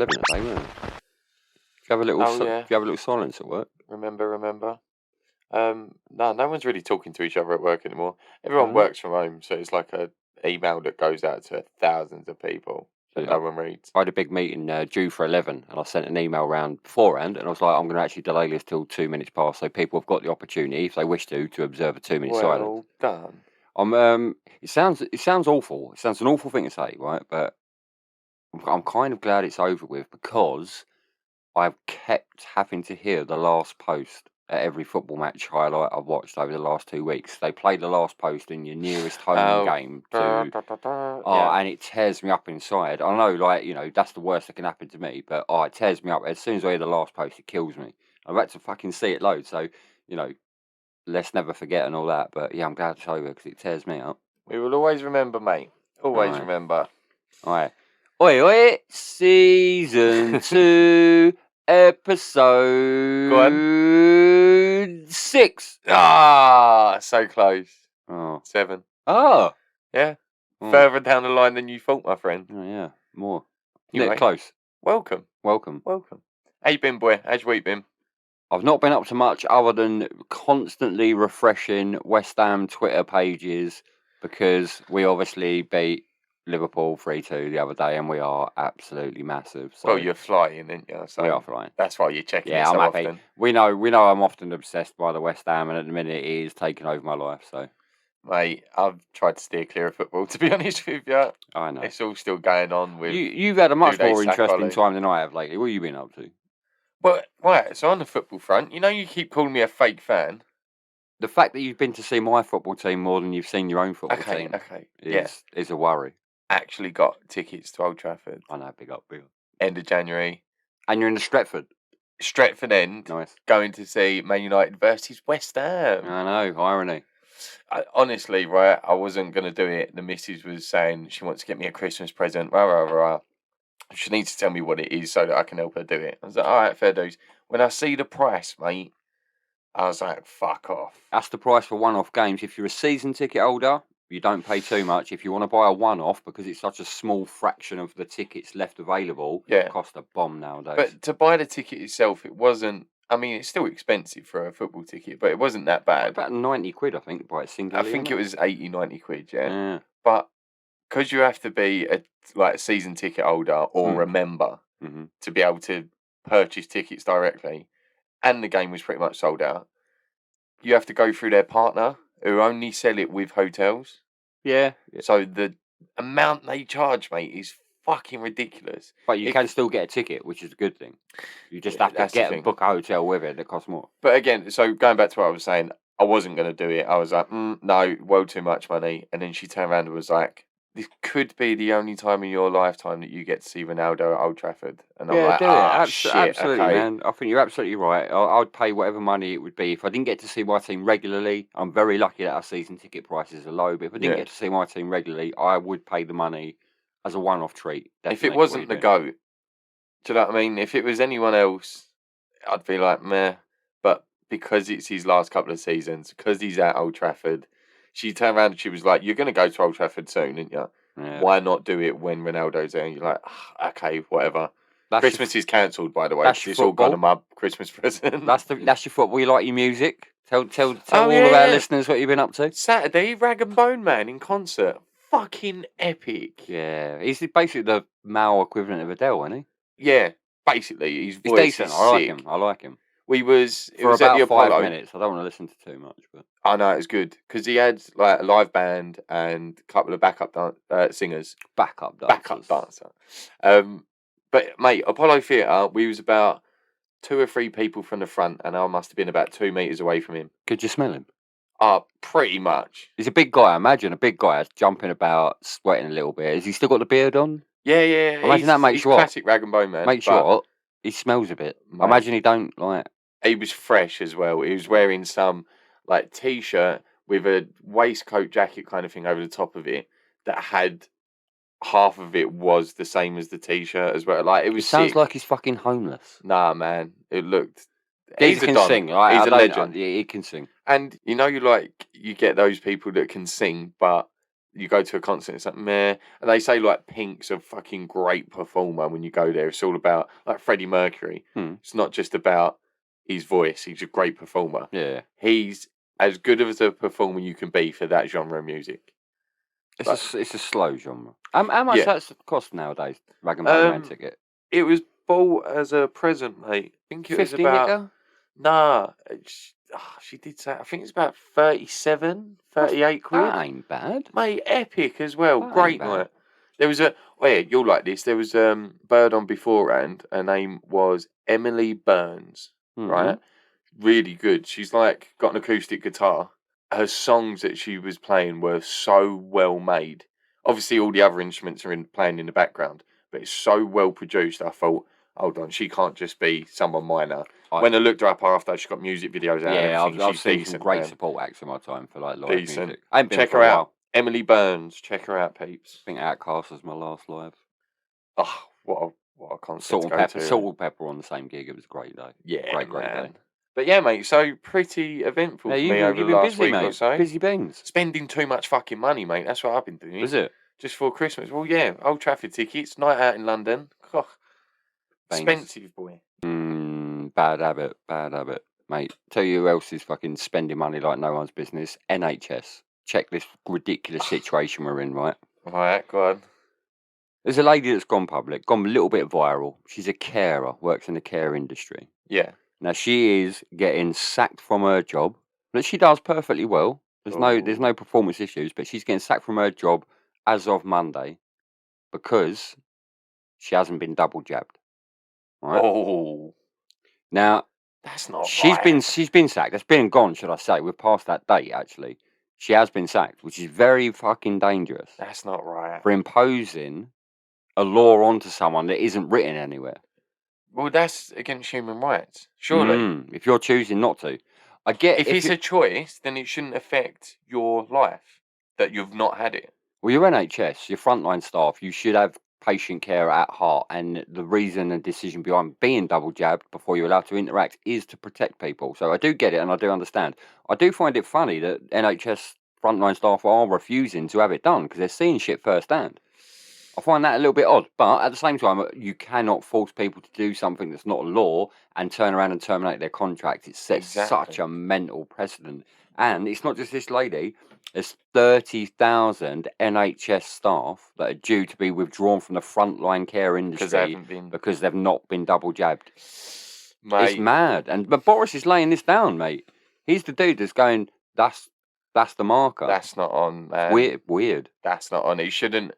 11 a day, weren't we? Do you have a little, Oh, do yeah. you have a little silence at work? Remember. No one's really talking to each other at work anymore. Everyone Oh. works from home, so it's like a email that goes out to thousands of people that Yeah. no one reads. I had a big meeting due for 11, and I sent an email around beforehand, and I was like, I'm going to actually delay this till 2 minutes past, so people have got the opportunity, if they wish to observe a 2-minute silence. Well done. It sounds awful. It sounds an awful thing to say, right? But I'm kind of glad it's over with because I've kept having to hear the last post at every football match highlight I've watched over the last 2 weeks. They play the last post in your nearest home game and it tears me up inside. I know, like, you know, that's the worst that can happen to me, but it tears me up. As soon as I hear the last post, it kills me. I've had to fucking see it load, so, you know, let's never forget and all that. But yeah, I'm glad it's over because it tears me up. We will always remember, mate. Always Aye. remember. Alright. Oi, season 2, episode 6. So close. Oh. 7. Oh. Yeah. Further down the line than you thought, my friend. Oh, yeah. More. You right? Close. Welcome. How you been, boy? How's your week been? I've not been up to much other than constantly refreshing West Ham Twitter pages because we obviously beat Liverpool 3-2 the other day and we are absolutely massive. So well, you're flying, aren't you? So we are flying. That's why you're checking it I'm so happy. often. We know I'm often obsessed by the West Ham, and at the minute it is taking over my life. So, mate, I've tried to steer clear of football, to be honest with you. I know. It's all still going on with you've had a much more interesting time than I have lately. What have you been up to? Well, right, so on the football front, you know you keep calling me a fake fan. The fact that you've been to see my football team more than you've seen your own football team is a worry. Actually got tickets to Old Trafford. I know, big up. End of January. And you're in the Stretford end. Nice. Going to see Man United versus West Ham. I know, irony. Honestly, right, I wasn't going to do it. The missus was saying she wants to get me a Christmas present. She needs to tell me what it is so that I can help her do it. I was like, all right, fair dues. When I see the price, mate, I was like, fuck off. That's the price for one-off games. If you're a season ticket holder, you don't pay too much. If you want to buy a one-off, because it's such a small fraction of the tickets left available, it costs a bomb nowadays. But to buy the ticket itself, it wasn't... I mean, it's still expensive for a football ticket, but it wasn't that bad. About 90 quid, I think, to buy it singularly. I think it was 80, 90 quid, yeah. But because you have to be a season or a member to be able to purchase tickets directly, and the game was pretty much sold out, you have to go through their partner, who only sell it with hotels. Yeah. So the amount they charge, mate, is fucking ridiculous. But you can still get a ticket, which is a good thing. You just have to book a hotel with it that costs more. But again, so going back to what I was saying, I wasn't going to do it. I was like, no, well too much money. And then she turned around and was like, this could be the only time in your lifetime that you get to see Ronaldo at Old Trafford. And I'm like, shit, absolutely, okay. Man. I think you're absolutely right. I'd pay whatever money it would be. If I didn't get to see my team regularly, I'm very lucky that our season ticket prices are low. But if I didn't get to see my team regularly, I would pay the money as a one-off treat. If it wasn't the GO.A.T, do you know what I mean? If it was anyone else, I'd be like, meh. But because it's his last couple of seasons, because he's at Old Trafford, she turned around and she was like, you're going to go to Old Trafford soon, aren't you? Yeah. Why not do it when Ronaldo's there? And you're like, okay, whatever. Christmas is cancelled, by the way. It's all gone on my Christmas present. That's your football. You like your music? Tell all of our listeners what you've been up to. Saturday, Rag and Bone Man in concert. Fucking epic. Yeah, he's basically the male equivalent of Adele, isn't he? Yeah, basically. His voice is sick. I like him. It was about at the 5 Apollo. minutes. I don't want to listen to too much, but I know it was good because he had like a live band and a couple of backup singers. Backup dancer. But mate, Apollo Theatre, we was about 2 or 3 people from the front, and I must have been about 2 meters away from him. Could you smell him? Pretty much. He's a big guy. Imagine a big guy jumping about, sweating a little bit. Has he still got the beard on? Yeah. Imagine that makes you what? Classic Rag and Bone Man. Makes you what? He smells a bit. Mate, imagine he don't like. He was fresh as well. He was wearing some like t-shirt with a waistcoat jacket kind of thing over the top of it that had half of it was the same as the t-shirt as well. Like it was. Sounds like he's fucking homeless. Nah, man. It looked. He's a don. Sing. He's a legend. Yeah, he can sing. And you get those people that can sing, but you go to a concert, it's like meh. And they say like Pink's a fucking great performer when you go there. It's all about like Freddie Mercury. It's not just about his voice. He's a great performer. Yeah. He's as good as a performer you can be for that genre of music. It's a slow genre. How much does cost nowadays? Rag and Bone Man ticket. It was bought as a present, mate. I think it was about. Nicker? Nah, she did say. I think it's about 37, 38 quid. That ain't bad, mate. Epic as well. That Great ain't bad. night. There was a. Oh yeah, you'll like this. There was bird on beforehand. Her name was Emily Burns. Right, really good. She's like got an acoustic guitar. Her songs that she was playing were so well made. Obviously, all the other instruments are playing in the background, but it's so well produced. I thought, hold on, she can't just be someone minor. When I looked her up after, she got music videos out. Yeah, I've seen decent, some great man. support acts in my time for like live Decent. music. I ain't been Check for her a out, while. Emily Burns. Check her out, peeps. I think Outcast was my last live. Oh, what a concert! Salt and Pepper on the same gig. It was a great day. Yeah, great day. But yeah, mate, so pretty eventful for me over the last week or so. Busy beans. Spending too much fucking money, mate. That's what I've been doing. Is it? Just for Christmas. Well, yeah, Old Trafford tickets, night out in London. Oh, expensive, boy. Bad habit, mate. Tell you who else is fucking spending money like no one's business. NHS. Check this ridiculous situation we're in, right? Right, go on. There's a lady that's gone public, gone a little bit viral. She's a carer, works in the care industry. Yeah. Now she is getting sacked from her job, but she does perfectly well. There's no performance issues, but she's getting sacked from her job as of Monday because she hasn't been double jabbed. Right? Oh, now that's not. She's been sacked. That's been and gone, should I say? We're past that date. Actually, she has been sacked, which is very fucking dangerous. That's not right. For imposing a law onto someone that isn't written anywhere. Well, that's against human rights, surely. If you're choosing not to, I get. If it's a choice, then it shouldn't affect your life that you've not had it. Well, your NHS, your frontline staff, you should have patient care at heart, and the reason and decision behind being double jabbed before you're allowed to interact is to protect people. So I do get it, and I do understand. I do find it funny that NHS frontline staff are refusing to have it done because they're seeing shit firsthand. I find that a little bit odd, but at the same time, you cannot force people to do something that's not a law and turn around and terminate their contract. It sets such a mental precedent. And it's not just this lady. There's 30,000 NHS staff that are due to be withdrawn from the frontline care industry because they've not been double jabbed. Mate. It's mad. But Boris is laying this down, mate. He's the dude that's going, that's the marker. That's not on, man. Weird. That's not on. It shouldn't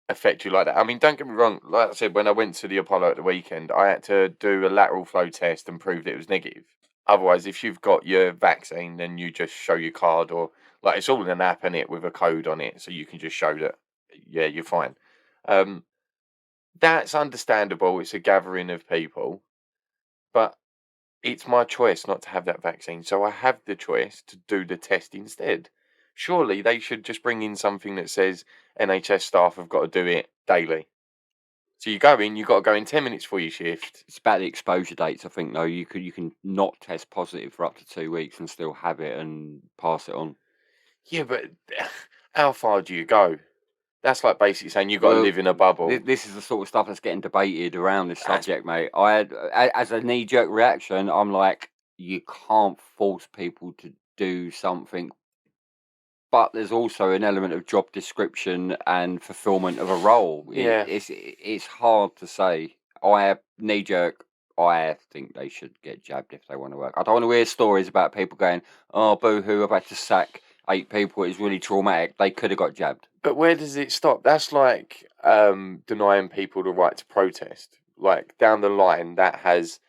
affect you like that. I mean, don't get me wrong. Like I said, when I went to the Apollo at the weekend, I had to do a lateral flow test and prove that it was negative. Otherwise, if you've got your vaccine, then you just show your card, or like it's all in an app in it with a code on it, so you can just show that, yeah, you're fine. That's understandable. It's a gathering of people, but it's my choice not to have that vaccine, so I have the choice to do the test instead. Surely they should just bring in something that says NHS staff have got to do it daily. So you go in, you've got to go in 10 minutes for your shift. It's about the exposure dates, I think, though. You can not test positive for up to 2 weeks and still have it and pass it on. Yeah, but how far do you go? That's like basically saying you've got to live in a bubble. This is the sort of stuff that's getting debated around this subject, mate. I had, as a knee-jerk reaction, I'm like, you can't force people to do something. But there's also an element of job description and fulfillment of a role. Yeah. It's hard to say. I think they should get jabbed if they want to work. I don't want to hear stories about people going, oh, boo-hoo, I've had to sack 8 people. It's really traumatic. They could have got jabbed. But where does it stop? That's like denying people the right to protest. Like, down the line, that has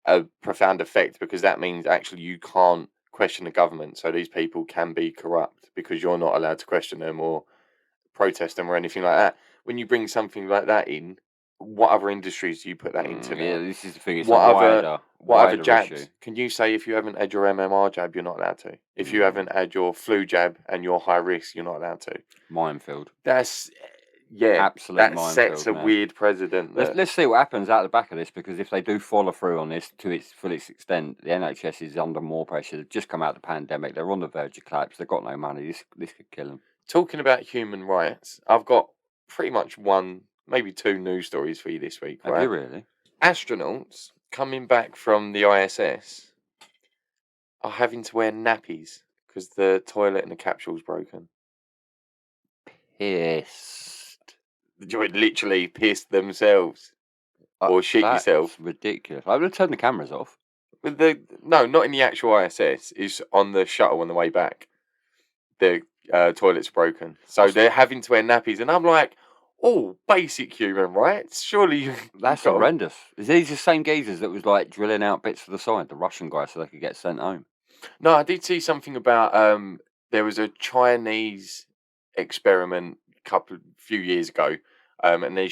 a profound effect because that means actually you can't question the government. So these people can be corrupt because you're not allowed to question them or protest them or anything like that. When you bring something like that in, what other industries do you put that into now? Yeah, this is the thing. It's what a other jabs? Issue. Can you say if you haven't had your MMR jab, you're not allowed to? If you haven't had your flu jab and you're high risk, you're not allowed to? Minefield. That's... absolute that minefield, sets a weird precedent. Let's see what happens out the back of this, because if they do follow through on this to its fullest extent, the NHS is under more pressure. They've just come out of the pandemic. They're on the verge of collapse. They've got no money. This could kill them. Talking about human rights, I've got pretty much one, maybe two news stories for you this week. Have you really? Astronauts coming back from the ISS are having to wear nappies because the toilet in the capsule's broken. Pissed. Literally pissed themselves. Or shit yourself. That's ridiculous. I would have turned the cameras off. No, not in the actual ISS. It's on the shuttle on the way back. The toilet's broken. So they're having to wear nappies. And I'm like, oh, basic human rights. Surely you... That's horrendous. Is these the same geezers that was like drilling out bits for the side, the Russian guy, so they could get sent home? No, I did see something about there was a Chinese experiment few years ago, and they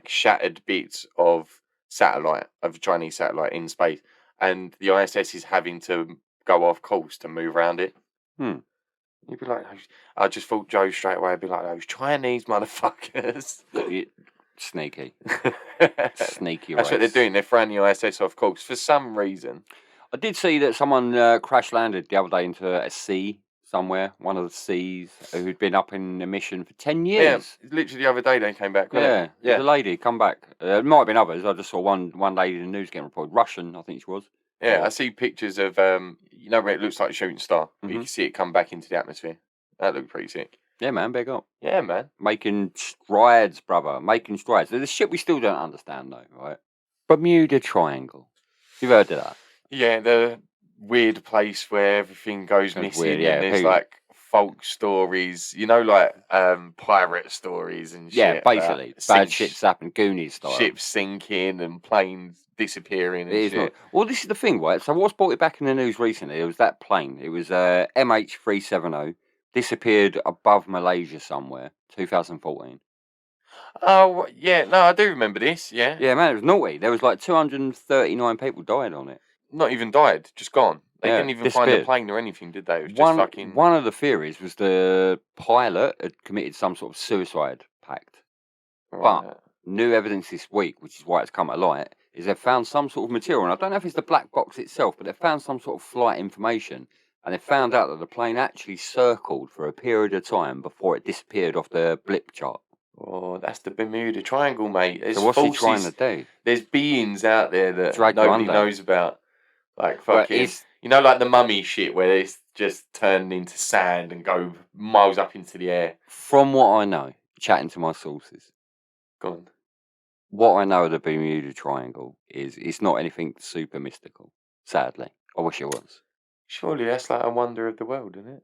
shattered bits of a Chinese satellite in space, and the ISS is having to go off course to move around it. You'd be like, I just thought Joe straight away. I'd be like, those Chinese motherfuckers. Sneaky. Sneaky. That's what they're doing. They're throwing the ISS off course for some reason. I did see that someone crash landed the other day into a sea somewhere, one of the seas, who'd been up in a mission for 10 years. Yeah, literally the other day they came back. Yeah, the lady come back. It might have been others. I just saw one lady in the news getting reported. Russian, I think she was. Yeah, I see pictures of, where it looks like a shooting star. Mm-hmm. You can see it come back into the atmosphere. That looked pretty sick. Yeah, man, big up. Yeah, man. Making strides, brother. Making strides. There's shit we still don't understand, though, right? Bermuda Triangle. You've heard of that? Yeah, the weird place where everything goes missing. Weird, yeah. And there's like folk stories, pirate stories and shit. Yeah, basically. Bad shit's happened, Goonies style. Ships sinking and planes disappearing and shit. Well, this is the thing, right? So what's brought it back in the news recently? It was that plane. It was MH370. Disappeared above Malaysia somewhere, 2014. Oh, yeah. No, I do remember this, yeah. Yeah, man, it was naughty. There was like 239 people died on it. Not even died, just gone. They didn't even find the plane or anything, did they? It was just fucking... One of the theories was the pilot had committed some sort of suicide pact. Right. But new evidence this week, which is why it's come to light, is they've found some sort of material, and I don't know if it's the black box itself, but they've found some sort of flight information, and they found out that the plane actually circled for a period of time before it disappeared off the blip chart. Oh, that's the Bermuda Triangle, mate. So what's he trying to do? There's beings out there that nobody knows about. Like fucking, like the mummy shit where it's just turned into sand and go miles up into the air. From what I know, chatting to my sources. Go on. What I know of the Bermuda Triangle is it's not anything super mystical, sadly. I wish it was. Surely that's like a wonder of the world, isn't it?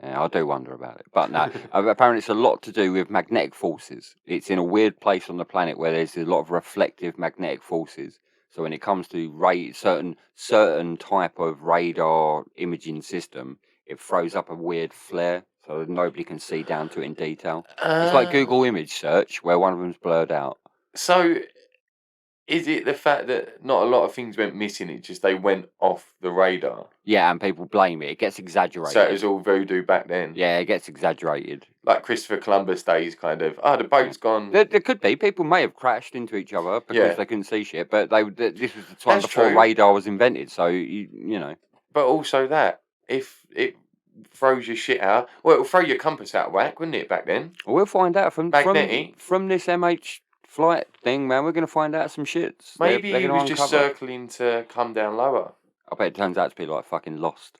Yeah, I do wonder about it. But no, apparently it's a lot to do with magnetic forces. It's in a weird place on the planet where there's a lot of reflective magnetic forces. So when it comes to certain type of radar imaging system, it throws up a weird flare so that nobody can see down to it in detail. It's like Google image search where one of them's blurred out. So is it the fact that not a lot of things went missing, it's just they went off the radar? Yeah, and people blame it. It gets exaggerated. So it was all voodoo back then? Yeah, it gets exaggerated. Like Christopher Columbus days, kind of. Oh, the boat's gone. There could be. People may have crashed into each other because they couldn't see shit, but this was the time before radar was invented, so, you know. But also that, if it throws your shit out, well, it'll throw your compass out of whack, wouldn't it, back then? We'll find out from this MH flight thing, man. We're going to find out some shits. Maybe he was just circling to come down lower. I bet it turns out to be like fucking Lost.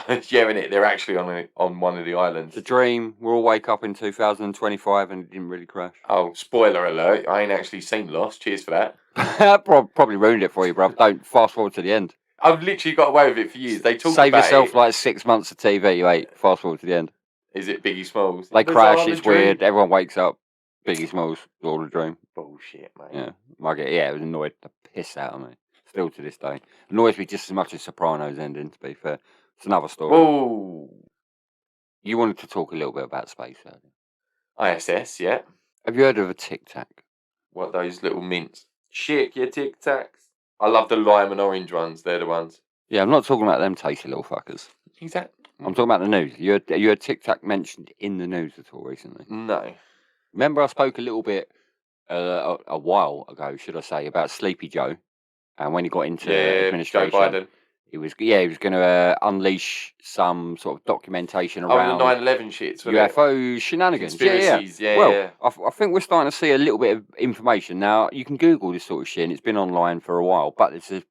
Yeah, innit? They're actually on one of the islands. The dream. We'll all wake up in 2025 and it didn't really crash. Oh, spoiler alert. I ain't actually seen Lost. Cheers for that. Probably ruined it for you, bruv. Don't fast forward to the end. I've literally got away with it for years. They talk Save about yourself like 6 months of TV. Wait, fast forward to the end. Is it Biggie Smalls? They crash. It's weird. Everyone wakes up. Biggie Smalls. All a dream. Bullshit, mate. Yeah, it was annoyed the piss out of me. Still to this day. Annoys me just as much as Sopranos ending, to be fair. It's another story. Whoa. You wanted to talk a little bit about space earlier. ISS, yeah. Have you heard of a Tic Tac? What, those little mints? Shit, your Tic Tacs. I love the lime and orange ones. They're the ones. Yeah, I'm not talking about them tasty little fuckers. Exactly. I'm talking about the news. You had Tic Tac mentioned in the news at all recently? No. Remember I spoke a little bit a while ago, should I say, about Sleepy Joe, and when he got into administration. Joe Biden. He was going to unleash some sort of documentation around the 9/11 shits, UFO shenanigans. Conspiracies, Well, I think we're starting to see a little bit of information now. You can Google this sort of shit, and it's been online for a while. But there's a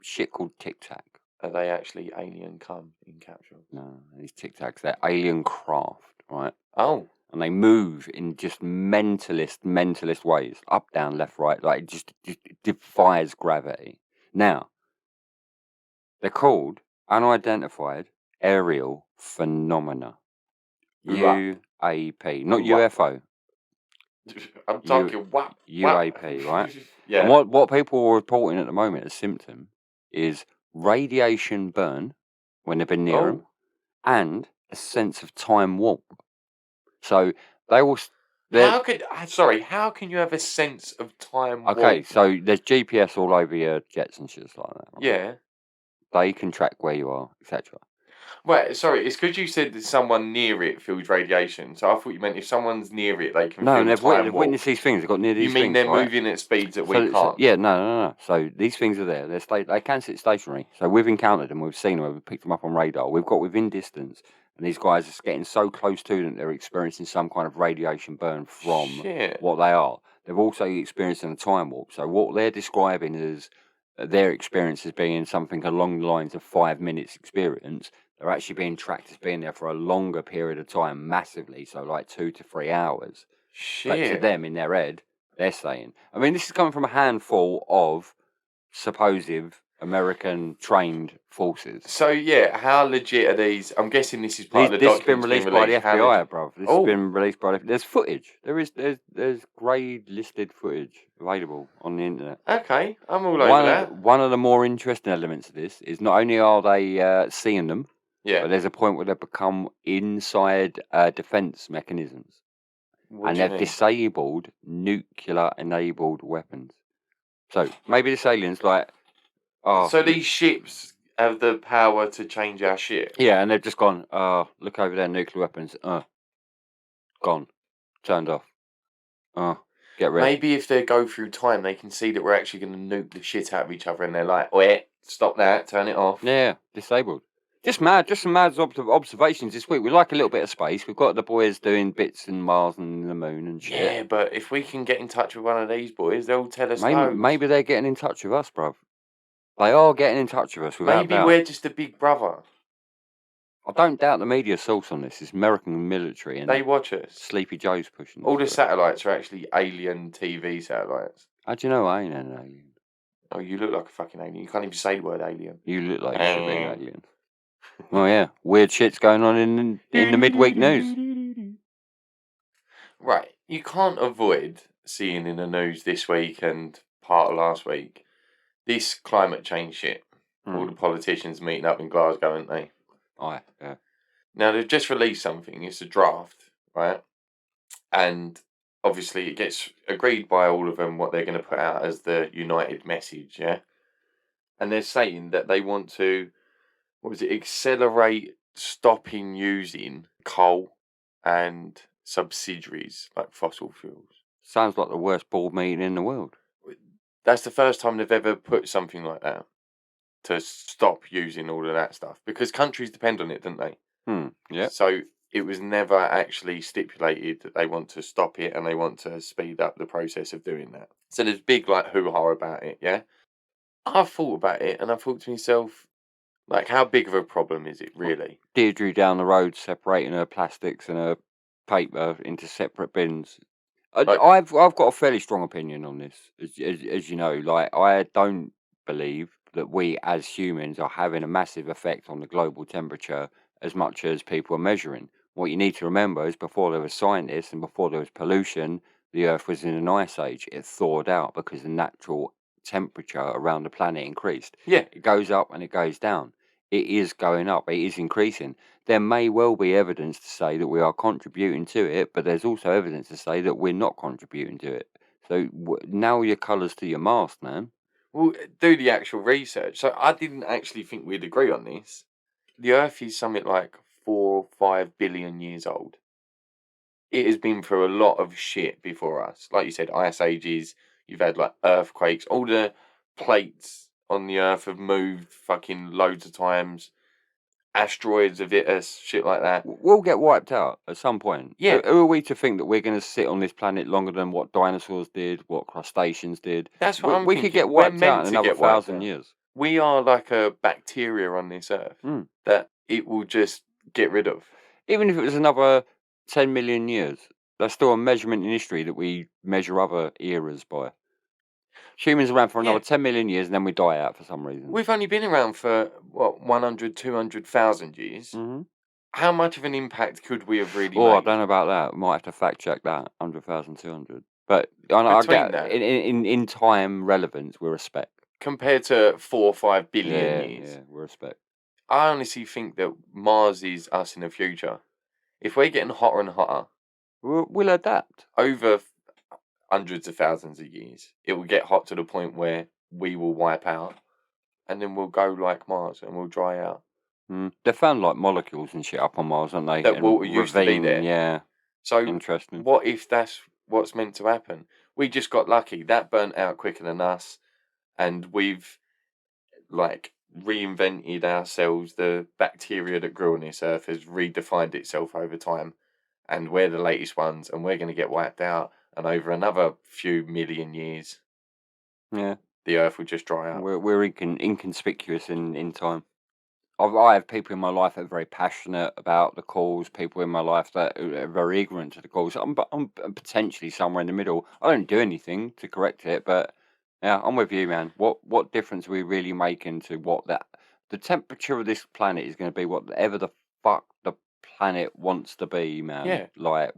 shit called Tic Tac. Are they actually alien come in capsule? No, these Tic Tacs, they're alien craft, right? Oh. And they move in just mentalist ways, up, down, left, right. Like it just defies gravity. Now, they're called unidentified aerial phenomena. UAP, not UFO. I'm talking WAP. UAP, right? Yeah. And what people are reporting at the moment as symptom is radiation burn when they've been near them, and a sense of time warp. So they will. How can you have a sense of time warp? Okay, so there's GPS all over your jets and shit like that. Right? Yeah. They can track where you are, etc. Wait, sorry, it's because you said that someone near it feels radiation. So I thought you meant if someone's near it, they can feel they've time warp. witnessed these things. They've got near these things. You mean they're right? moving at speeds that we can't? So, yeah, no. So these things are there. They can sit stationary. So we've encountered them. We've seen them. We've picked them up on radar. We've got within distance. And these guys are getting so close to them, they're experiencing some kind of radiation burn from what they are. They've also experienced a time warp. So what they're describing as their experience as being something along the lines of 5 minutes experience, they're actually being tracked as being there for a longer period of time, massively. So like 2 to 3 hours. But to them, in their head, they're saying. I mean, this is coming from a handful of supposed American trained forces. So yeah, how legit are these? I'm guessing this is part of the This has been released by the FBI, bruv. This has been released by there's footage. There's grade listed footage available on the internet. Okay, I'm all over that. One of the more interesting elements of this is not only are they seeing them, but there's a point where they become inside defense mechanisms. And they've disabled nuclear-enabled weapons. So maybe this alien's like, so these ships have the power to change our shit. Yeah, and they've just gone, look over there, nuclear weapons. Gone. Turned off. Get rid. Maybe if they go through time, they can see that we're actually going to nuke the shit out of each other, and they're like, wait, stop that, turn it off. Yeah, disabled. Just some mad observations this week. We like a little bit of space. We've got the boys doing bits in Mars and the moon and shit. Yeah, but if we can get in touch with one of these boys, they'll tell us maybe they're getting in touch with us, bruv. They are getting in touch with us. Maybe we're just a big brother. I don't doubt the media source on this. It's American military, and they watch us. Sleepy Joe's pushing. All the satellites are actually alien TV satellites. How do you know I ain't an alien? Oh, you look like a fucking alien. You can't even say the word alien. You look like you should be an alien. Oh yeah, weird shit's going on in the midweek news. Right, you can't avoid seeing in the news this week and part of last week this climate change shit. All the politicians meeting up in Glasgow, aren't they? Yeah. Now they've just released something. It's a draft, right? And obviously it gets agreed by all of them what they're going to put out as the united message, yeah. And they're saying that they want to, accelerate stopping using coal and subsidiaries like fossil fuels. Sounds like the worst board meeting in the world. That's the first time they've ever put something like that, to stop using all of that stuff, because countries depend on it, don't they? Yeah. So it was never actually stipulated that they want to stop it and they want to speed up the process of doing that. So there's big hoo-ha about it, yeah? I thought about it and I thought to myself, how big of a problem is it really? Deirdre down the road separating her plastics and her paper into separate bins. I've got a fairly strong opinion on this, as you know. I don't believe that we as humans are having a massive effect on the global temperature as much as people are measuring. What you need to remember is before there was scientists and before there was pollution, the Earth was in an ice age. It thawed out because the natural temperature around the planet increased. Yeah. It goes up and it goes down. It is going up. It is increasing. There may well be evidence to say that we are contributing to it, but there's also evidence to say that we're not contributing to it. So nail your colours to your mast, man. Well, do the actual research. So I didn't actually think we'd agree on this. The Earth is something like 4 or 5 billion years old. It has been through a lot of shit before us. Like you said, ice ages, you've had earthquakes, all the plates on the Earth have moved fucking loads of times. Asteroids have hit us, shit like that. We'll get wiped out at some point. Yeah. Who are we to think that we're going to sit on this planet longer than what dinosaurs did, what crustaceans did? That's what I'm we thinking. could get wiped out in another 1,000 years. We are like a bacteria on this Earth that it will just get rid of. Even if it was another 10 million years, that's still a measurement in history that we measure other eras by. Humans around for another 10 million years and then we die out for some reason. We've only been around for, 100, 200,000 years. Mm-hmm. How much of an impact could we have really made? I don't know about that. We might have to fact check that, 100,000, 200. But I get that. In time relevance, we're a speck. Compared to 4 or 5 billion years. Yeah, we're a speck. I honestly think that Mars is us in the future. If we're getting hotter and hotter, we'll adapt. Over hundreds of thousands of years, it will get hot to the point where we will wipe out, and then we'll go like Mars and we'll dry out. They found like molecules and shit up on Mars, aren't they? That water used to be there. Yeah. So interesting. What if that's what's meant to happen? We just got lucky. That burnt out quicker than us, and we've like reinvented ourselves. The bacteria that grew on this Earth has redefined itself over time, and we're the latest ones, and we're going to get wiped out. And over another few million years, the Earth will just dry out. We're inconspicuous in time. I have people in my life that are very passionate about the cause, people in my life that are very ignorant to the cause. I'm potentially somewhere in the middle. I don't do anything to correct it, but yeah, I'm with you, man. What difference are we really making to what the temperature of this planet is going to be, whatever the fuck the planet wants to be, man. Yeah. Like,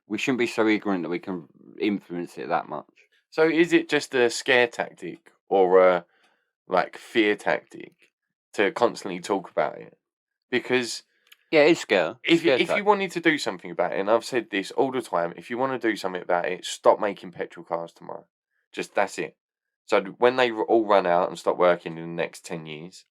we shouldn't be so ignorant that we can influence it that much. So is it just a scare tactic or a fear tactic to constantly talk about it? Because it's scare. If you wanted to do something about it, and I've said this all the time, if you want to do something about it, stop making petrol cars tomorrow. Just that's it. So when they all run out and stop working in the next 10 years,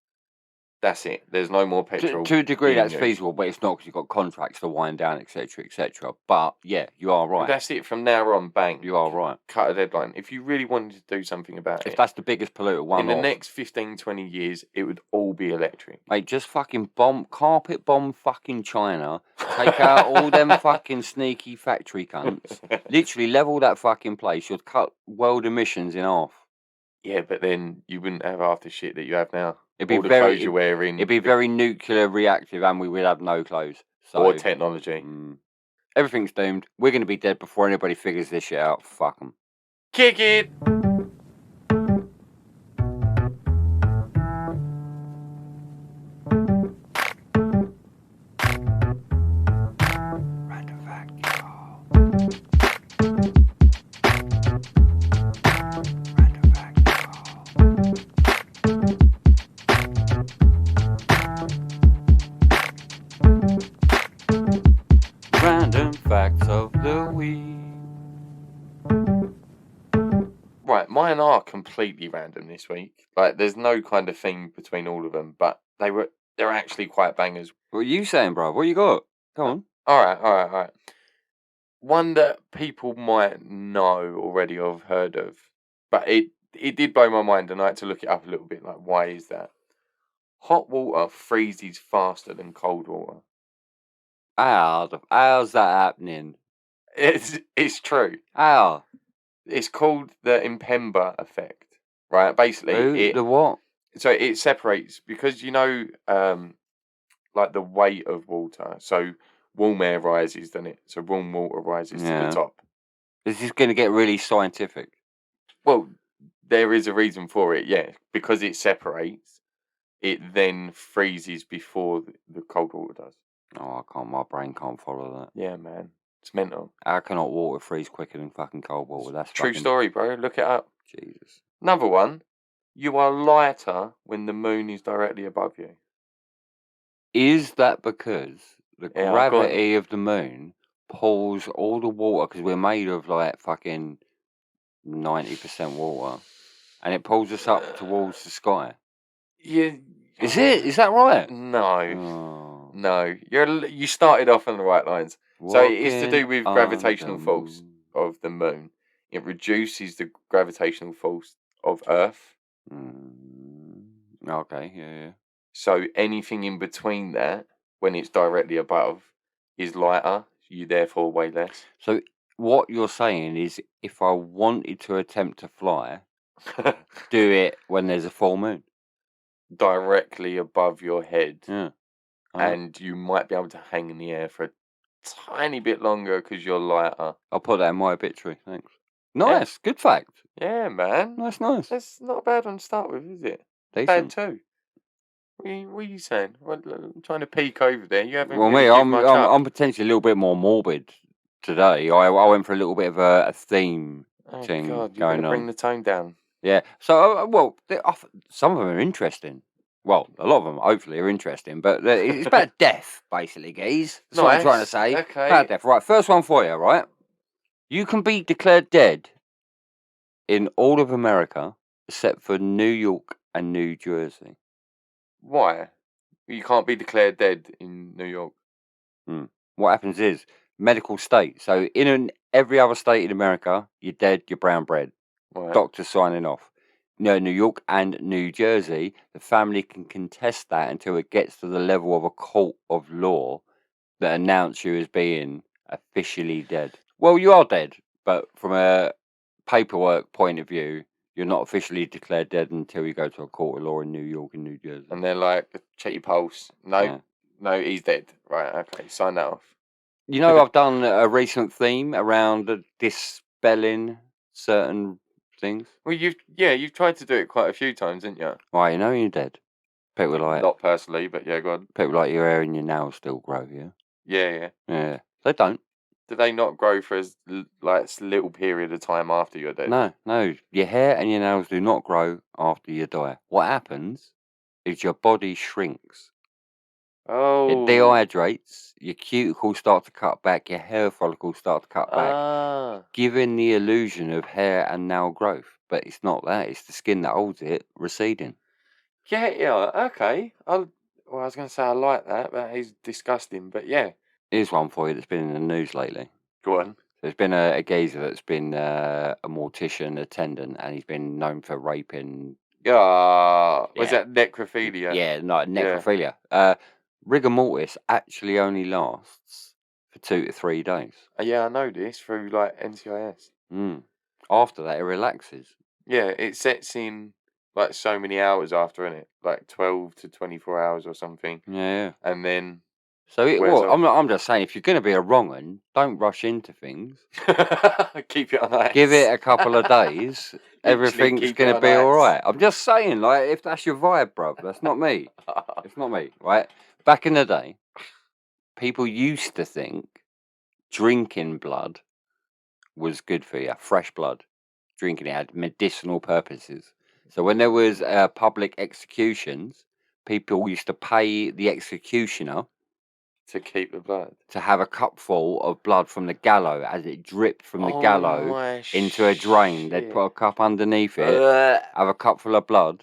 that's it. There's no more petrol. To a degree, that's feasible, but it's not because you've got contracts to wind down, etc., etc. But yeah, you are right. But that's it. From now on, bang. You are right. Cut a deadline. If you really wanted to do something about it, if that's the biggest polluter one in the next 15, 20 years, it would all be electric. Mate, just fucking carpet bomb fucking China. Take out all them fucking sneaky factory cunts. Literally level that fucking place. You'd cut world emissions in half. Yeah, but then you wouldn't have half the shit that you have now. It'd be all the clothes you're wearing. It'd be very nuclear reactive, and we would have no clothes. Or technology. Everything's doomed. We're going to be dead before anybody figures this shit out. Fuck them. Kick it! Random fact. Random fact. Random facts of the week. Right, mine are completely random this week. Like, there's no kind of thing between all of them, but they're actually quite bangers. What are you saying, bro? What you got? Go on. All right. One that people might know already or have heard of, but it did blow my mind, and I had to look it up a little bit. Like, why is that? Hot water freezes faster than cold water. How's that happening? It's true. How? It's called the Impember Effect, right? Basically, the what? So it separates because like the weight of water. So warm air rises, doesn't it? So warm water rises to the top. This is going to get really scientific. Well, there is a reason for it, yeah. Because it separates, it then freezes before the cold water does. Oh, my brain can't follow that. Yeah, man. It's mental. How can hot water freeze quicker than fucking cold water? That's true story, bro. Look it up. Jesus. Another one. You are lighter when the moon is directly above you. Is that because the gravity of the moon pulls all the water, because we're made of like fucking 90% water, and it pulls us up towards the sky? Yeah. Is it? Is that right? No. No. You started off on the right lines. So it is to do with gravitational force of the moon. It reduces the gravitational force of Earth. Okay, yeah. So anything in between that, when it's directly above, is lighter. You therefore weigh less. So what you're saying is, if I wanted to attempt to fly, do it when there's a full moon. Directly above your head. Yeah. And you might be able to hang in the air for a tiny bit longer because you're lighter. I'll put that in my obituary, thanks. Nice, good fact. Yeah, man. Nice. That's not a bad one to start with, is it? Decent. Bad too. What are you saying? I'm trying to peek over there. You haven't Well, really me, given much up. I'm potentially a little bit more morbid today. I went for a little bit of a theme thing God, you're going going to on. bring the tone down. Yeah. So, well, some of them are interesting. Well, a lot of them hopefully are interesting, but it's about death, basically, guys. That's what I'm trying to say. Okay. About death. Right, first one for you, right? You can be declared dead in all of America except for New York and New Jersey. Why? You can't be declared dead in New York. What happens is medical state. So every other state in America, you're dead, you're brown bread. Right. Doctor signing off. No, New York and New Jersey, the family can contest that until it gets to the level of a court of law that announce you as being officially dead. Well, you are dead, but from a paperwork point of view, you're not officially declared dead until you go to a court of law in New York and New Jersey. And they're like, check your pulse. No, he's dead. Right, okay, sign that off. You know, I've done a recent theme around dispelling certain things. Well, you've tried to do it quite a few times, didn't you? Right, you know you're dead. People like not personally, but yeah, go on. People like your hair and your nails still grow, yeah. Yeah. They don't. Do they not grow for as little period of time after you're dead? No. Your hair and your nails do not grow after you die. What happens is your body shrinks. Oh. It dehydrates. Your cuticles start to cut back. Your hair follicles start to cut back, giving the illusion of hair and nail growth. But it's not that. It's the skin that holds it receding. Yeah. Okay. I was going to say I like that, but it's disgusting. But yeah. Here's one for you that's been in the news lately. Go on. There's been a geezer that's been a mortician attendant, and he's been known for raping. Was that necrophilia? Yeah, like necrophilia. Rigor mortis actually only lasts for 2 to 3 days. Yeah, I know this through like NCIS. After that, it relaxes. Yeah, it sets in like so many hours after, innit? Like 12 to 24 hours or something. Yeah. And then. So I'm just saying, if you're going to be a wrong 'un, don't rush into things. Keep it on ice. Give it a couple of days. Everything's going to be all right. I'm just saying, like, if that's your vibe, bruv, that's not me. It's not me, right? Back in the day, people used to think drinking blood was good for you, fresh blood. Drinking it had medicinal purposes. So when there was public executions, people used to pay the executioner to keep the blood, to have a cupful of blood from the gallows as it dripped from the gallows into a drain. They'd put a cup underneath it, have a cupful of blood,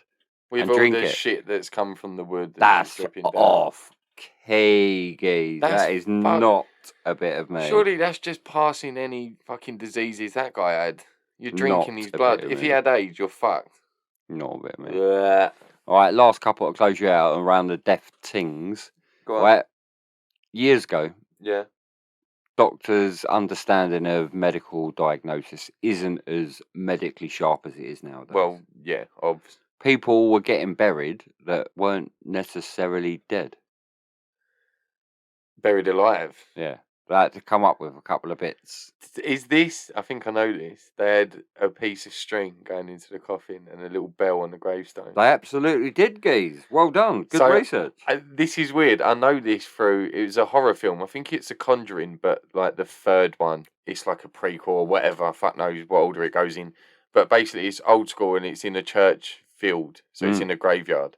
with and all drink the it. shit that's come from the wood. That's off key. That is not a bit of me. Surely that's just passing any fucking diseases that guy had. You're drinking his blood. If he had AIDS, you're fucked. Not a bit of me. All right, last couple to close you out around the death things. Go on. Right. Years ago, yeah, doctors' understanding of medical diagnosis isn't as medically sharp as it is nowadays. Well, yeah, obviously. People were getting buried that weren't necessarily dead. Buried alive? Yeah. They had to come up with a couple of bits. Is this, I think I know this, they had a piece of string going into the coffin and a little bell on the gravestone. They absolutely did, geez. Well done. Good research. This is weird. I know this through, it was a horror film. I think it's The Conjuring, but like the third one. It's like a prequel or whatever. Fuck knows what order it goes in. But basically it's old school and it's in a church field. So it's in a graveyard.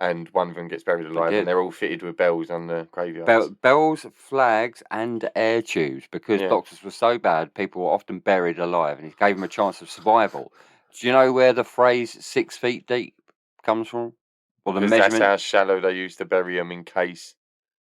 And one of them gets buried alive, and they're all fitted with bells on the graveyards. Bells, flags, and air tubes, because doctors were so bad, people were often buried alive, and it gave them a chance of survival. Do you know where the phrase 6 feet deep comes from? Or the measurement? That's how shallow they used to bury them in case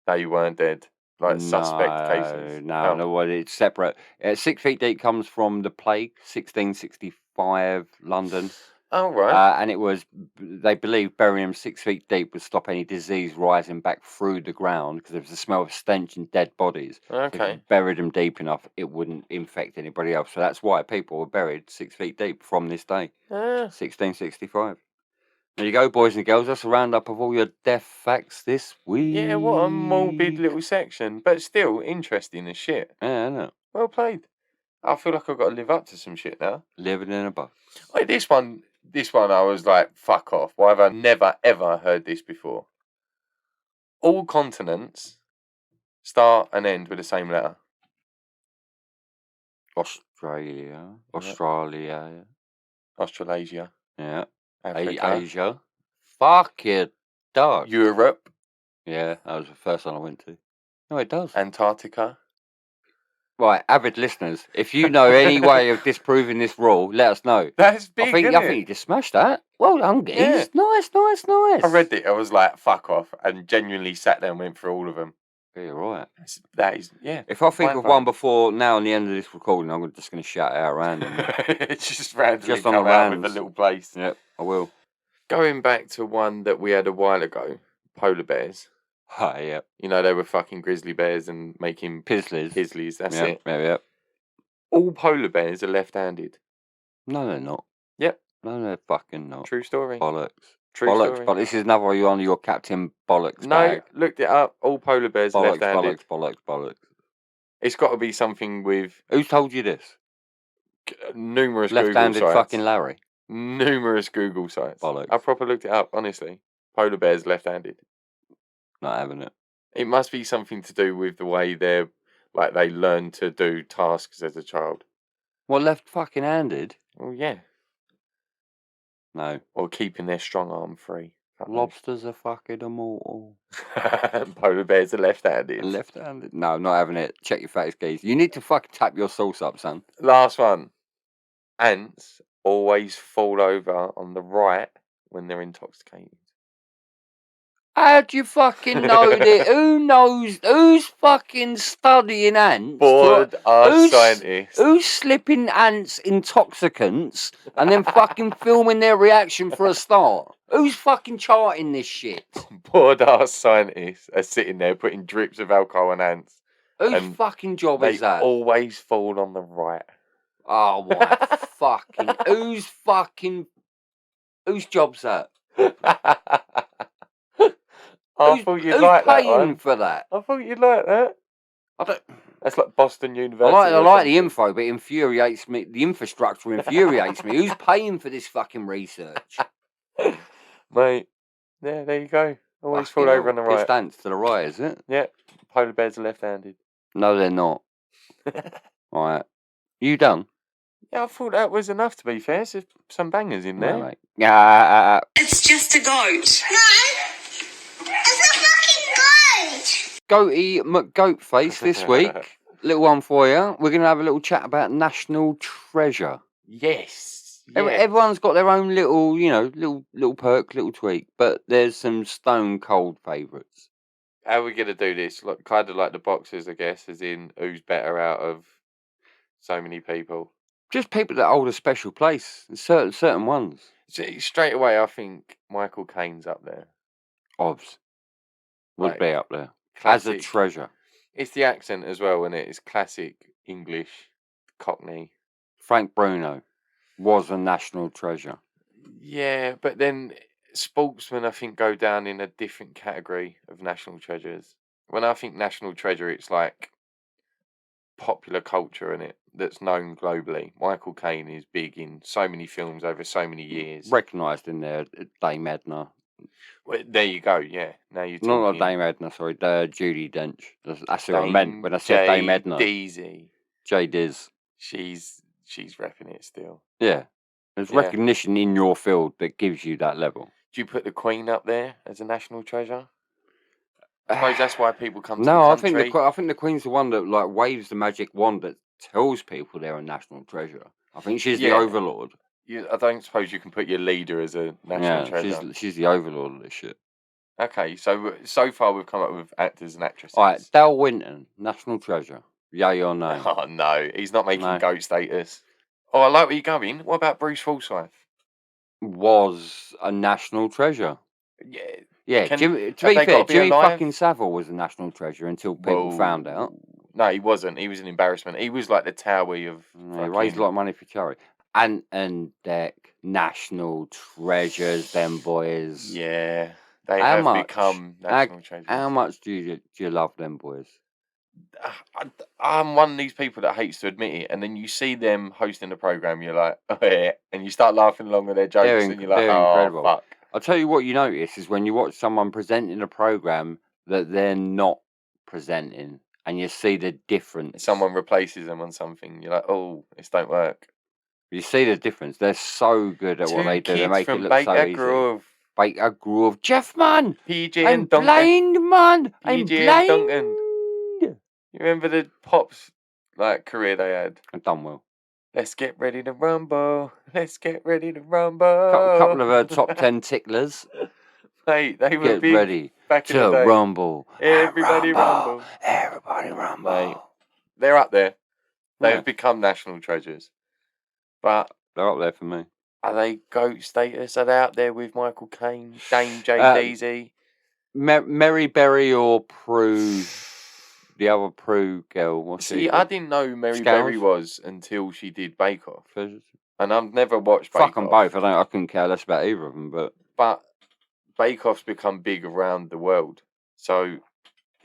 they weren't dead. Like suspect cases. No, it's separate. 6 feet deep comes from the plague, 1665, London. Oh, right. And it was, they believed burying them 6 feet deep would stop any disease rising back through the ground because there was a smell of stench and dead bodies. Okay. So if you buried them deep enough, it wouldn't infect anybody else. So that's why people were buried 6 feet deep from this day, 1665. There you go, boys and girls. That's a roundup of all your death facts this week. Yeah, what a morbid little section, but still interesting as shit. Yeah, I know. Well played. I feel like I've got to live up to some shit now. Living in a box. Wait, this one I was like, fuck off. Why have I never, ever heard this before? All continents start and end with the same letter. Australia. Australasia. Yeah. Africa. Asia. Fuck it, dog. Europe. Yeah, that was the first one I went to. No, it does. Antarctica. Right, avid listeners, if you know any way of disproving this rule, let us know. That's big, I think you just smashed that. Well done, geez. Yeah. Nice. I read it. I was like, fuck off, and genuinely sat there and went through all of them. Yeah, you're right. That is, yeah. If I think of one before now and the end of this recording, I'm just going to shout it out randomly. Just randomly come out with a little place. Yep, I will. Going back to one that we had a while ago, polar bears. Oh, yeah. You know, they were fucking grizzly bears and making Pizzlies, that's it. Yeah. All polar bears are left-handed. No, they're not. Yep. No, they're fucking not. True story. Bollocks. True story. But this is another one on your Captain Bollocks bag. No, looked it up. All polar bears are left-handed. Bollocks. It's got to be something with... Who's told you this? Numerous Google sites. Left-handed fucking Larry. Numerous Google sites. Bollocks. I proper looked it up, honestly. Polar bears left-handed. Not having it. It must be something to do with the way they learn to do tasks as a child. Well, left fucking handed? Well, yeah. No. Or keeping their strong arm free. Lobsters are fucking immortal. Polar bears are left-handed. Left-handed? No, not having it. Check your facts, geez. You need to fucking tap your sauce up, son. Last one. Ants always fall over on the right when they're intoxicated. How do you fucking know that? Who knows? Who's fucking studying ants? Bored ass scientists. Who's slipping ants intoxicants and then fucking filming their reaction for a start? Who's fucking charting this shit? Bored ass scientists are sitting there putting drips of alcohol on ants. Whose fucking job is that? They always fall on the right. Oh, my fucking... Whose job's that? I thought you'd like that one. Who's paying for that? I thought you'd like that. That's like Boston University. I like the info, but it infuriates me. The infrastructure infuriates me. Who's paying for this fucking research? Mate, yeah, there you go. Always fall over on the right. Distance to the right, is it? Yeah. Polar bears are left-handed. No, they're not. Alright. You done? Yeah, I thought that was enough, to be fair. There's some bangers in there. No, mate. Yeah. It's just a goat. No. Goaty McGoatface this week. Little one for you. We're going to have a little chat about National Treasure. Yes. Everyone's got their own little, little perk, little tweak, but there's some stone cold favourites. How are we going to do this? Kind of like the boxers, I guess, as in who's better out of so many people? Just people that hold a special place. Certain ones. See, straight away, I think Michael Caine's up there. Obs. Would be up there. Classic. As a treasure. It's the accent as well, isn't it? It's classic English, Cockney. Frank Bruno was a national treasure. Yeah, but then sportsmen, I think, go down in a different category of national treasures. When I think national treasure, it's like popular culture, innit? That's known globally. Michael Caine is big in so many films over so many years. Recognised in there, Dame Edna. Well, there you go, yeah. Now you're talking... Not Dame Edna, sorry, Judi Dench. That's who I meant when I said Dame Edna. J Diz. She's repping it still. Yeah. There's recognition in your field that gives you that level. Do you put the Queen up there as a national treasure? I suppose that's why people come to the country. No, I think the Queen's the one that waves the magic wand that tells people they're a national treasure. I think she's the overlord. I don't suppose you can put your leader as a national treasure. She's the overlord of this shit. Okay, so far we've come up with actors and actresses. All right, Dale Winton, national treasure. Yay or no? Oh, no, he's not making GOAT status. Oh, I like where you're going. What about Bruce Forsyth? was a national treasure. Yeah. Yeah, to be fair, Jimmy fucking Savile was a national treasure until people found out. No, he wasn't. He was an embarrassment. He was like the Towie of. He raised a lot of money for charity. And Deck, national treasures, them boys. Yeah, they have become national treasures. How much do you love them boys? I'm one of these people that hates to admit it, and then you see them hosting the program, you're like, oh yeah, and you start laughing along with their jokes, and you're like, oh, incredible. Fuck. I'll tell you what you notice is when you watch someone presenting a program that they're not presenting, and you see the difference. Someone replaces them on something, you're like, oh, this don't work. You see the difference. They're so good at what they do. They make it look so easy. Baker Grove. Jeff, man! PJ and I'm Duncan. Blind, man! I'm PJ blind! And Duncan. You remember the Pops career they had? I've done well. Let's get ready to rumble. Let's get ready to rumble. Couple of top 10 ticklers. Mate, they were big ready back in the day. Rumble. Everybody rumble. Everybody rumble. Mate, they're up there. They've become national treasures. But they're up there for me. Are they GOAT status? Are they up there with Michael Caine, Dame JDZ? Mary Berry or Prue? The other Prue girl. I didn't know who Mary Berry was until she did Bake Off. And I've never watched Bake Off. Fuck them both. I couldn't care less about either of them. But Bake Off's become big around the world. So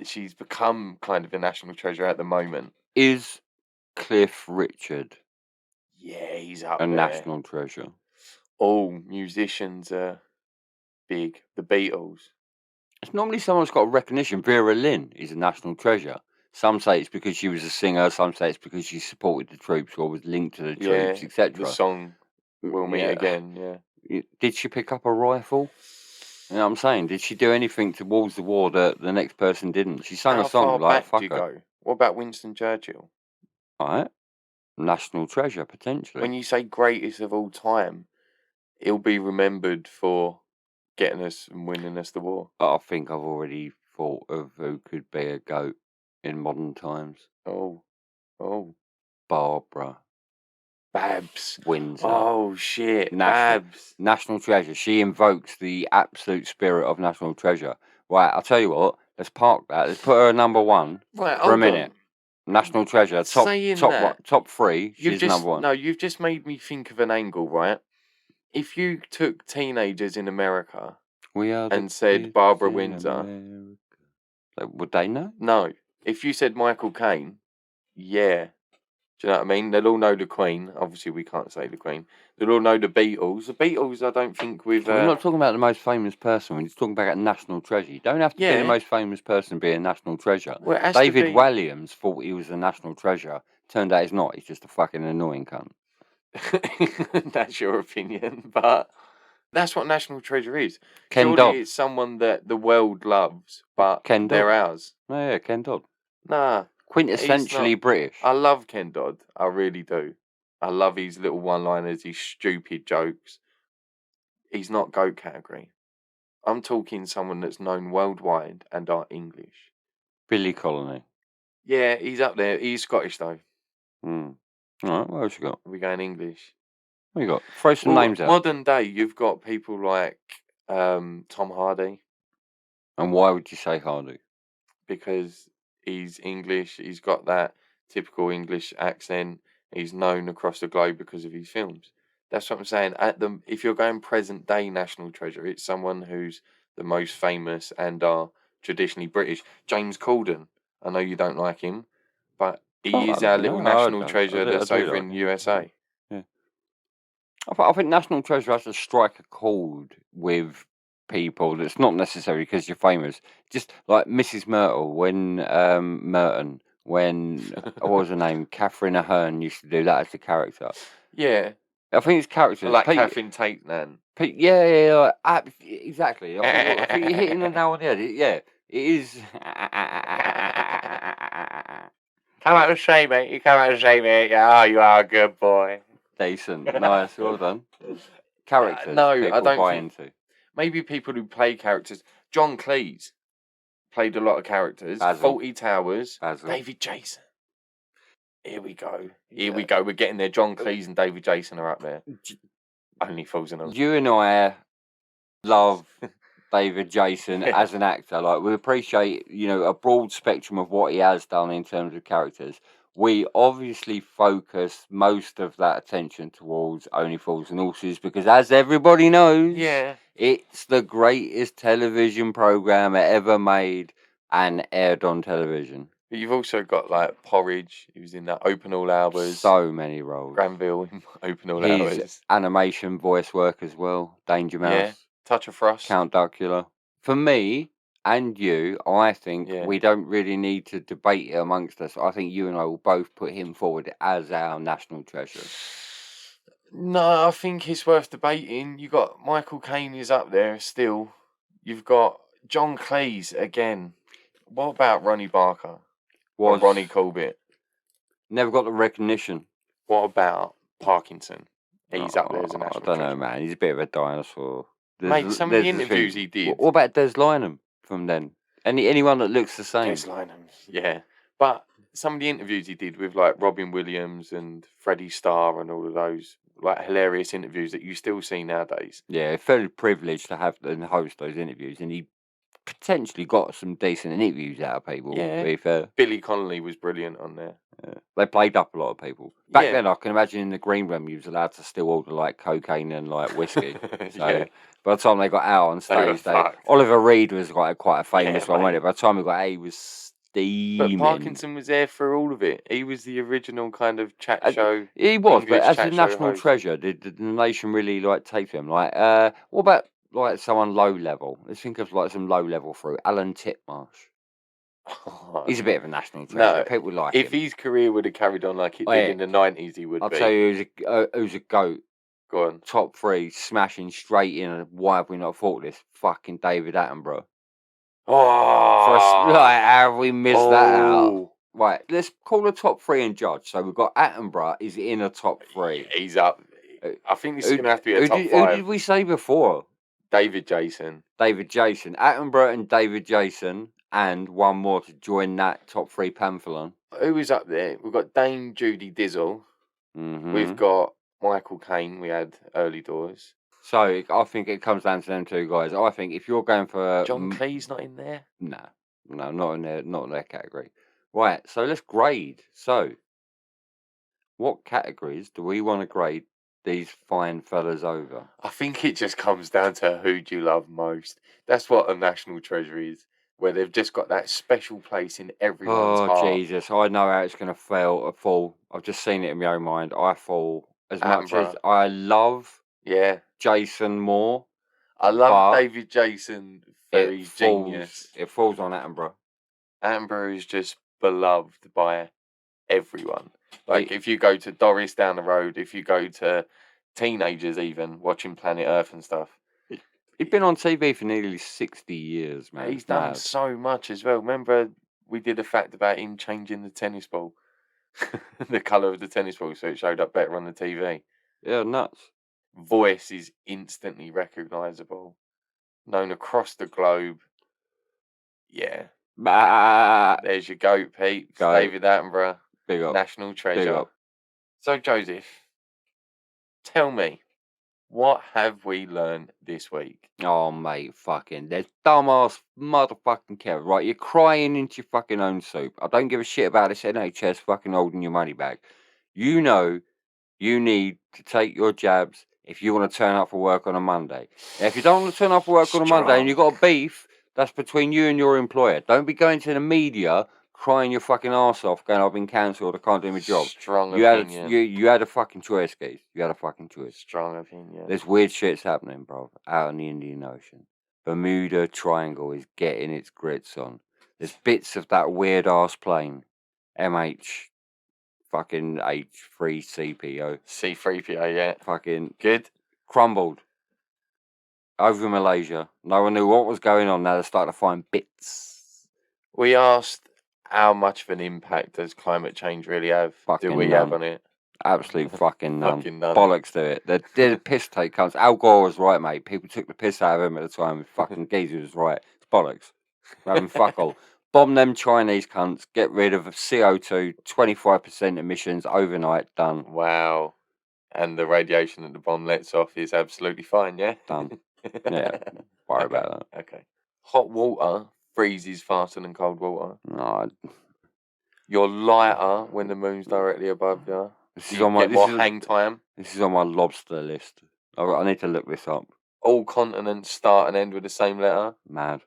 she's become kind of a national treasure at the moment. Is Cliff Richard? Yeah, he's up there. A national treasure. All musicians are big. The Beatles. It's normally someone who's got recognition. Vera Lynn is a national treasure. Some say it's because she was a singer. Some say it's because she supported the troops or was linked to the troops, etc. The song "We'll Meet Again." Yeah. Did she pick up a rifle? You know what I'm saying? Did she do anything towards the war that the next person didn't? She sang a song like "Fuck her." Go? What about Winston Churchill? All right, national treasure potentially. When you say greatest of all time, he'll be remembered for getting us and winning us the war. I think I've already thought of who could be a GOAT in modern times. Oh. Barbara. Babs. Windsor. Oh, shit. Babs. National treasure. She invokes the absolute spirit of national treasure. Right, I'll tell you what. Let's park that. Let's put her number one for a minute. National treasure. Top three. She's number one. No, you've just made me think of an angle, right? If you took teenagers in America and said Barbara Windsor, would they know? No. If you said Michael Caine, yeah. Do you know what I mean? They'll all know the Queen. Obviously, we can't say the Queen. They'll all know the Beatles. The Beatles, I don't think we're not talking about the most famous person. We're just talking about a national treasure. You don't have to be the most famous person to be a national treasure. Well, David Williams thought he was a national treasure. Turned out he's not. He's just a fucking annoying cunt. That's your opinion, but that's what national treasure is. Ken Dodd. It's someone that the world loves, but they're ours. Oh, yeah, Ken Dodd. Nah. Quintessentially British. I love Ken Dodd. I really do. I love his little one-liners, his stupid jokes. He's not GOAT category. I'm talking someone that's known worldwide and are English. Billy Connolly. Yeah, he's up there. He's Scottish, though. All right, what else you got? Are we going English? What you got? Throw some names out. Modern day, you've got people like Tom Hardy. And why would you say Hardy? Because he's English. He's got that typical English accent. He's known across the globe because of his films. That's what I'm saying. If you're going present day national treasure, it's someone who's the most famous and are traditionally British. James Corden. I know you don't like him, but he is our little national treasure that's over in USA. Yeah. I think national treasure has to strike a chord with people that's not necessarily because you're famous. Just like Mrs. Myrtle when what was her name? Catherine Ahern used to do that as the character. Yeah. I think it's characters like Catherine Tate, man. Yeah, exactly. I think you're hitting the nail on the head. Yeah, it is. Come out and say, mate. You come out and say, mate. Oh, you are a good boy. Decent, nice, well done. Characters. No, I don't buy think. Into. Maybe people who play characters. John Cleese played a lot of characters. Fawlty Towers. David Jason. Here we go. Here we go. We're getting there. John Cleese and David Jason are up there. Only Fools and Horses. You and I love David Jason as an actor. Like, we appreciate, a broad spectrum of what he has done in terms of characters. We obviously focus most of that attention towards Only Fools and Horses because, as everybody knows, it's the greatest television program ever made and aired on television. But you've also got like Porridge. He was in that Open All Hours. So many roles. Granville in Open All Hours. His animation voice work as well. Danger Mouse. Yeah. Touch of Frost. Count Duckula. For me and you, I think we don't really need to debate it amongst us. I think you and I will both put him forward as our national treasure. No, I think it's worth debating. You got Michael Caine is up there still. You've got John Cleese again. What about Ronnie Barker? Or Ronnie Corbett? Never got the recognition. What about Parkinson? He's up there as a national treasure. I don't know, man. He's a bit of a dinosaur. Mate, some of the interviews he did. What about Des Lynam from then? Anyone that looks the same? Des Lynam, yeah. But some of the interviews he did with like Robin Williams and Freddie Starr and all of those like hilarious interviews that you still see nowadays. Yeah, fairly privileged to have and host those interviews, and he potentially got some decent interviews out of people. Yeah. To be fair. Billy Connolly was brilliant on there. Yeah. They played up a lot of people. Back then, I can imagine in the green room, you was allowed to still order like cocaine and like whiskey. So by the time they got out on stage, Oliver Reed was quite a famous one, wasn't it? By the time he got out, he was steaming. But Parkinson was there for all of it. He was the original kind of chat show. He was, English, but as a national treasure, did the nation really like take him? Like, what about like someone low level? Let's think of like some low level through Alan Titmarsh. He's a bit of a national treasure. People like him. If his career would have carried on like it did in the 90s, he would be. I'll tell you who's a GOAT. Go on. Top 3, smashing straight in. Why have we not thought this? Fucking David Attenborough. Oh! How have we missed that out? Right, let's call the top 3 and judge. So we've got Attenborough is in a top 3. He's up. I think this is going to have to be a top 5. Who did we say before? David Jason. Attenborough and David Jason. And one more to join that top 3 panthelon. Who is up there? We've got Dame Judi Dizzle. Mm-hmm. We've got Michael Caine. We had early doors. So I think it comes down to them 2 guys. I think if you're going for John Cleese not in there. No, not in their category. Right. So let's grade. So, what categories do we want to grade these fine fellas over? I think it just comes down to who do you love most. That's what a national treasure is. Where they've just got that special place in everyone's heart. Oh, Jesus. I know how it's going to fall. I've just seen it in my own mind. I fall as much as I love Jason more. I love David Jason. Very genius. It falls on Attenborough. Attenborough is just beloved by everyone. Like, if you go to Doris down the road, if you go to teenagers even, watching Planet Earth and stuff. He's been on TV for nearly 60 years, man. He's done so much as well. Remember, we did a fact about him changing the tennis ball, the colour of the tennis ball, so it showed up better on the TV. Yeah, nuts. Voice is instantly recognisable, known across the globe. Yeah. There's your GOAT, Pete. David Attenborough. Big up. National treasure. Big up. So, Joseph, tell me, what have we learned this week? Oh, mate, there's dumbass motherfucking Kev, right? You're crying into your fucking own soup. I don't give a shit about this NHS fucking holding your money back. You know you need to take your jabs if you want to turn up for work on a Monday. Now, if you don't want to turn up for work on a Monday and you've got a beef, that's between you and your employer. Don't be going to the media crying your fucking arse off, going, I've been cancelled, I can't do my job. Strong opinion. You had a fucking choice, guys. You had a fucking choice. Strong opinion. There's weird shit's happening, bro, out in the Indian Ocean. Bermuda Triangle is getting its grits on. There's bits of that weird ass plane, fucking H3CPO. C3PO, yeah. Fucking good. Crumbled. Over Malaysia. No one knew what was going on. Now they're starting to find bits. We asked, how much of an impact does climate change really have? Fucking do we none. have on it? Absolute fucking none. Fucking none. Bollocks to it. They're the piss take cunts. Al Gore was right, mate. People took the piss out of him at the time. Fucking geezer was right. It's bollocks. Having fuck all. Bomb them Chinese cunts. Get rid of CO2. 25% emissions overnight. Done. Wow. And the radiation that the bomb lets off is absolutely fine, yeah? Done. Yeah, worry about that. Okay. Hot water freezes faster than cold water. No. You're lighter when the moon's directly above you. This is You on my get more hang time. This is on my lobster list. I need to look this up. All continents start and end with the same letter. Mad.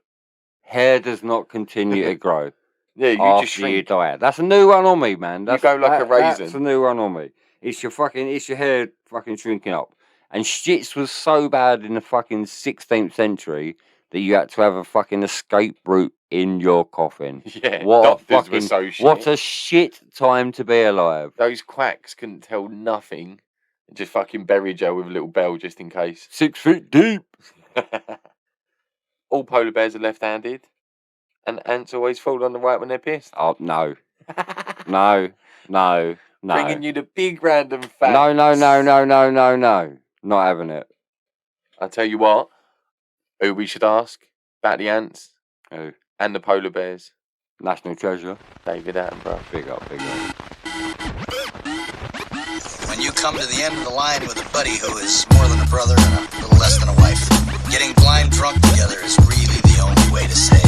Hair does not continue to grow. Yeah, you after just shrink. You die. That's a new one on me, man. You go like a raisin. That's a new one on me. It's your hair fucking shrinking up. And shits was so bad in the fucking 16th century that you had to have a fucking escape route in your coffin. Yeah, doctors were so shit. What a shit time to be alive. Those quacks couldn't tell nothing. Just fucking buried you with a little bell just in case. 6 feet deep. All polar bears are left-handed. And ants always fall on the right when they're pissed. Oh, no. No. Bringing you the big random facts. No. Not having it. I'll tell you what. Who we should ask about the ants. Who? And the polar bears. National treasure. David Attenborough. Big up. When you come to the end of the line with a buddy who is more than a brother and a little less than a wife, getting blind drunk together is really the only way to say